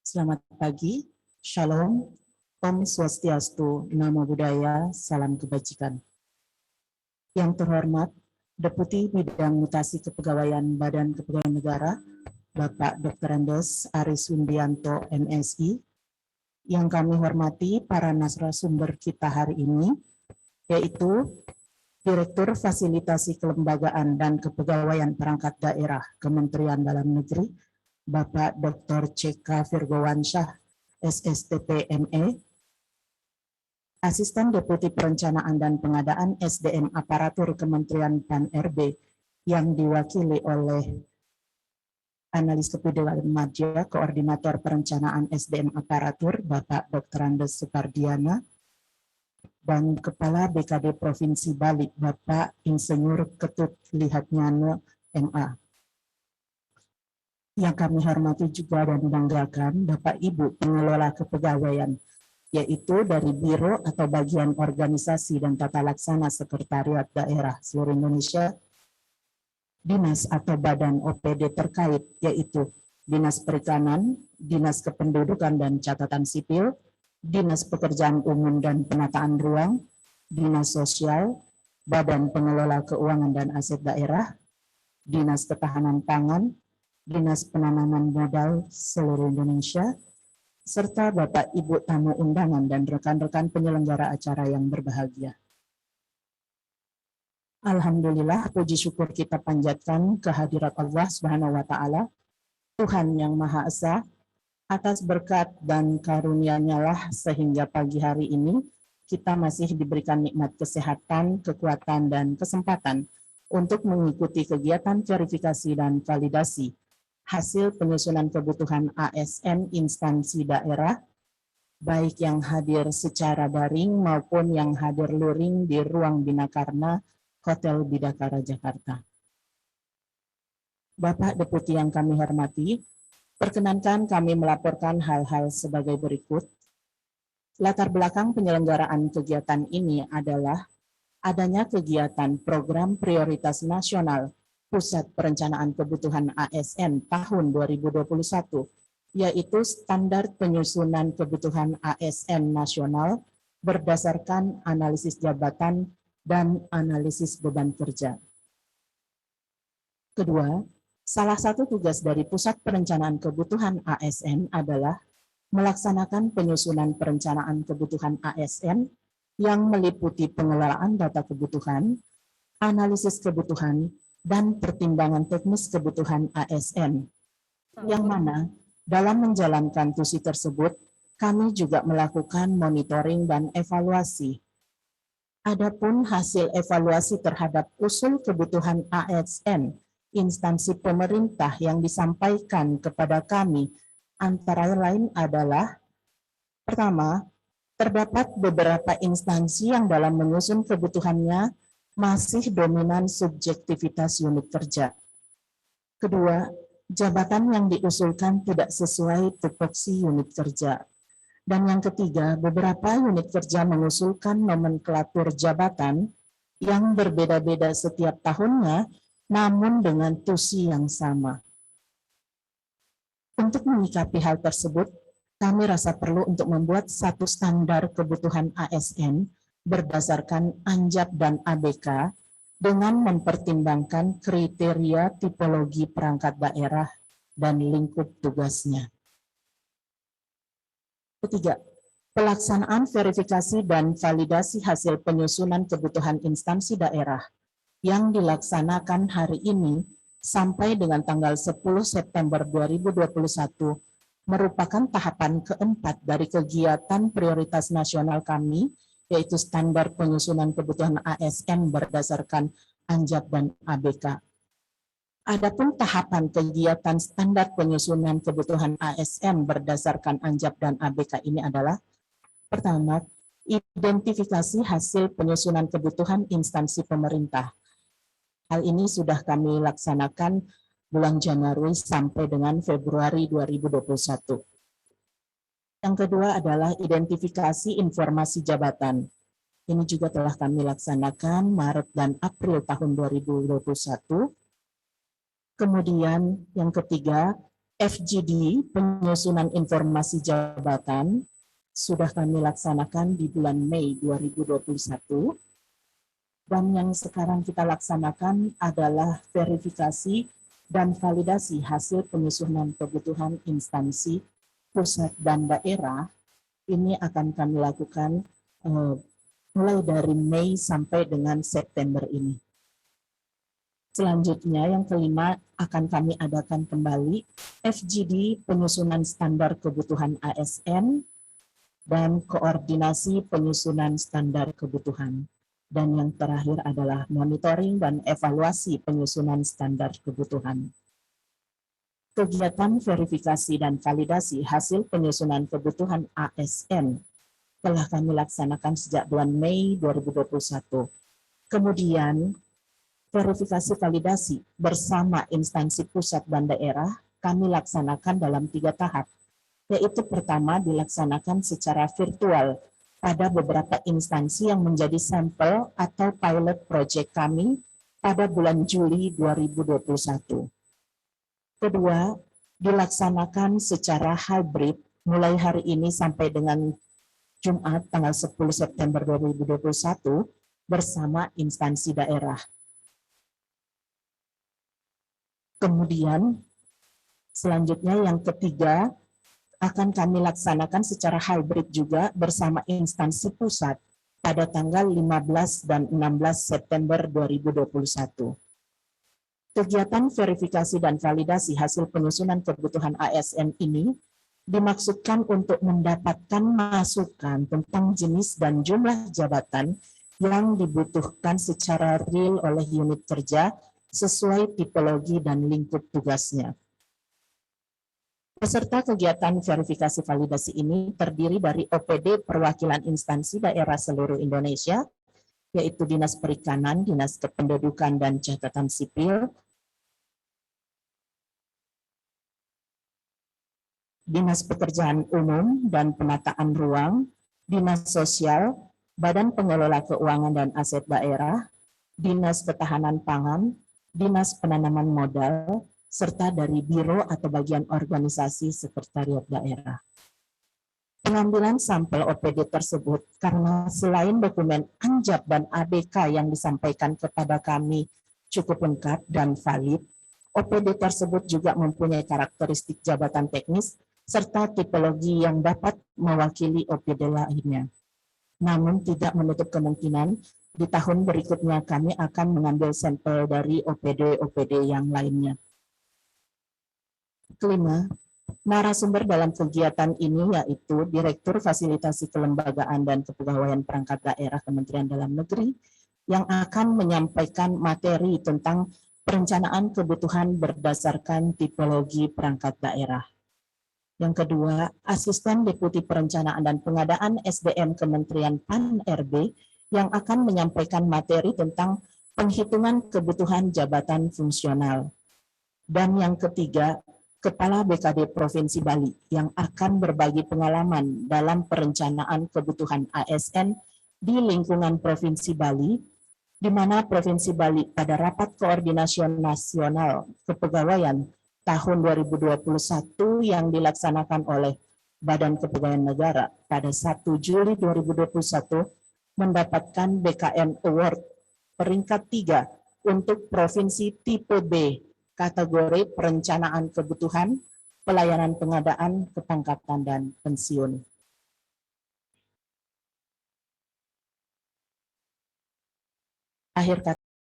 Selamat pagi, Shalom, Om Swastiastu, Namo Buddhaya, Salam Kebajikan. Yang terhormat, Deputi Bidang Mutasi Kepegawaian Badan Kepegawaian Negara, Bapak Dr. Andes Aris Windianto, MSI. Yang kami hormati para narasumber kita hari ini, yaitu Direktur Fasilitasi Kelembagaan dan Kepegawaian Perangkat Daerah Kementerian Dalam Negeri, Bapak Dr. C.K. Virgowansyah, SSTP ME, Asisten Deputi Perencanaan dan Pengadaan SDM Aparatur Kementerian PAN-RB yang diwakili oleh Analis Kepegawaian Madya, Koordinator Perencanaan SDM Aparatur, Bapak Dr. Andes Supardiana, dan Kepala BKD Provinsi Bali, Bapak Insinyur Ketut Lihatnyano, MA. Yang kami hormati juga dan banggakan Bapak Ibu Pengelola Kepegawaian, yaitu dari Biro atau Bagian Organisasi dan Tata Laksana Sekretariat Daerah seluruh Indonesia, Dinas atau Badan OPD terkait, yaitu Dinas Perikanan, Dinas Kependudukan dan Catatan Sipil, Dinas Pekerjaan Umum dan Penataan Ruang, Dinas Sosial, Badan Pengelola Keuangan dan Aset Daerah, Dinas Ketahanan Pangan, Dinas Penanaman Modal seluruh Indonesia, serta Bapak Ibu tamu undangan dan rekan-rekan penyelenggara acara yang berbahagia. Alhamdulillah, puji syukur kita panjatkan kehadirat Allah Subhanahu wa Ta'ala, Tuhan yang Maha Esa, atas berkat dan karunia-Nya lah sehingga pagi hari ini kita masih diberikan nikmat kesehatan, kekuatan, dan kesempatan untuk mengikuti kegiatan verifikasi dan validasi hasil penyusunan kebutuhan ASN instansi daerah, baik yang hadir secara daring maupun yang hadir luring di ruang Binakarna, Hotel Bidakara, Jakarta. Bapak Deputi yang kami hormati, perkenankan kami melaporkan hal-hal sebagai berikut. Latar belakang penyelenggaraan kegiatan ini adalah adanya kegiatan Program Prioritas Nasional Pusat Perencanaan Kebutuhan ASN tahun 2021, yaitu Standar Penyusunan Kebutuhan ASN Nasional berdasarkan analisis jabatan dan analisis beban kerja. Kedua, salah satu tugas dari Pusat Perencanaan Kebutuhan ASN adalah melaksanakan penyusunan perencanaan kebutuhan ASN yang meliputi pengelolaan data kebutuhan, analisis kebutuhan, dan pertimbangan teknis kebutuhan ASN, yang mana dalam menjalankan tusi tersebut, kami juga melakukan monitoring dan evaluasi. Adapun hasil evaluasi terhadap usul kebutuhan ASN, instansi pemerintah yang disampaikan kepada kami, antara lain adalah, pertama, terdapat beberapa instansi yang dalam menyusun kebutuhannya masih dominan subjektivitas unit kerja. Kedua, jabatan yang diusulkan tidak sesuai tupoksi unit kerja. Dan yang ketiga, beberapa unit kerja mengusulkan nomenklatur jabatan yang berbeda-beda setiap tahunnya, namun dengan tusi yang sama. Untuk menyikapi hal tersebut, kami rasa perlu untuk membuat satu standar kebutuhan ASN berdasarkan ANJAP dan ABK dengan mempertimbangkan kriteria tipologi perangkat daerah dan lingkup tugasnya. Ketiga, pelaksanaan verifikasi dan validasi hasil penyusunan kebutuhan instansi daerah yang dilaksanakan hari ini sampai dengan tanggal 10 September 2021 merupakan tahapan keempat dari kegiatan prioritas nasional kami, yaitu standar penyusunan kebutuhan ASN berdasarkan ANJAP dan ABK. Adapun tahapan kegiatan standar penyusunan kebutuhan ASN berdasarkan ANJAP dan ABK ini adalah, pertama, identifikasi hasil penyusunan kebutuhan instansi pemerintah. Hal ini sudah kami laksanakan bulan Januari sampai dengan Februari 2021. Yang kedua adalah identifikasi informasi jabatan. Ini juga telah kami laksanakan Maret dan April tahun 2021. Kemudian yang ketiga, FGD, penyusunan informasi jabatan, sudah kami laksanakan di bulan Mei 2021. Dan yang sekarang kita laksanakan adalah verifikasi dan validasi hasil penyusunan kebutuhan instansi pusat dan daerah. Ini akan kami lakukan mulai dari Mei sampai dengan September ini. Selanjutnya, yang kelima, akan kami adakan kembali FGD, penyusunan standar kebutuhan ASN, dan koordinasi penyusunan standar kebutuhan. Dan yang terakhir adalah monitoring dan evaluasi penyusunan standar kebutuhan. Kegiatan verifikasi dan validasi hasil penyusunan kebutuhan ASN telah kami laksanakan sejak bulan Mei 2021. Kemudian, verifikasi validasi bersama instansi pusat dan daerah kami laksanakan dalam 3 tahap, yaitu pertama dilaksanakan secara virtual pada beberapa instansi yang menjadi sampel atau pilot project kami pada bulan Juli 2021. Kedua, dilaksanakan secara hybrid mulai hari ini sampai dengan Jumat tanggal 10 September 2021 bersama instansi daerah. Kemudian selanjutnya yang ketiga akan kami laksanakan secara hybrid juga bersama instansi pusat pada tanggal 15 dan 16 September 2021. Kegiatan verifikasi dan validasi hasil penyusunan kebutuhan ASN ini dimaksudkan untuk mendapatkan masukan tentang jenis dan jumlah jabatan yang dibutuhkan secara real oleh unit kerja sesuai tipologi dan lingkup tugasnya. Peserta kegiatan verifikasi validasi ini terdiri dari OPD perwakilan instansi daerah seluruh Indonesia, yaitu Dinas Perikanan, Dinas Kependudukan dan Catatan Sipil, Dinas Pekerjaan Umum dan Penataan Ruang, Dinas Sosial, Badan Pengelola Keuangan dan Aset Daerah, Dinas Ketahanan Pangan, Dinas Penanaman Modal, serta dari Biro atau bagian organisasi sekretariat daerah. Pengambilan sampel OPD tersebut karena selain dokumen ANJAP dan ADK yang disampaikan kepada kami cukup lengkap dan valid, OPD tersebut juga mempunyai karakteristik jabatan teknis serta tipologi yang dapat mewakili OPD lainnya. Namun tidak menutup kemungkinan di tahun berikutnya kami akan mengambil sampel dari OPD-OPD yang lainnya. Kelima, narasumber dalam kegiatan ini yaitu Direktur Fasilitasi Kelembagaan dan Kepegawaian Perangkat Daerah Kementerian Dalam Negeri yang akan menyampaikan materi tentang perencanaan kebutuhan berdasarkan tipologi perangkat daerah. Yang kedua, Asisten Deputi Perencanaan dan Pengadaan SDM Kementerian PAN-RB yang akan menyampaikan materi tentang penghitungan kebutuhan jabatan fungsional. Dan yang ketiga, Kepala BKD Provinsi Bali yang akan berbagi pengalaman dalam perencanaan kebutuhan ASN di lingkungan Provinsi Bali, di mana Provinsi Bali pada rapat koordinasi nasional kepegawaian tahun 2021 yang dilaksanakan oleh Badan Kepegawaian Negara pada 1 Juli 2021 mendapatkan BKN Award peringkat 3 untuk Provinsi Tipe B, kategori perencanaan kebutuhan, pelayanan pengadaan, kepangkatan, dan pensiun. Akhir kata,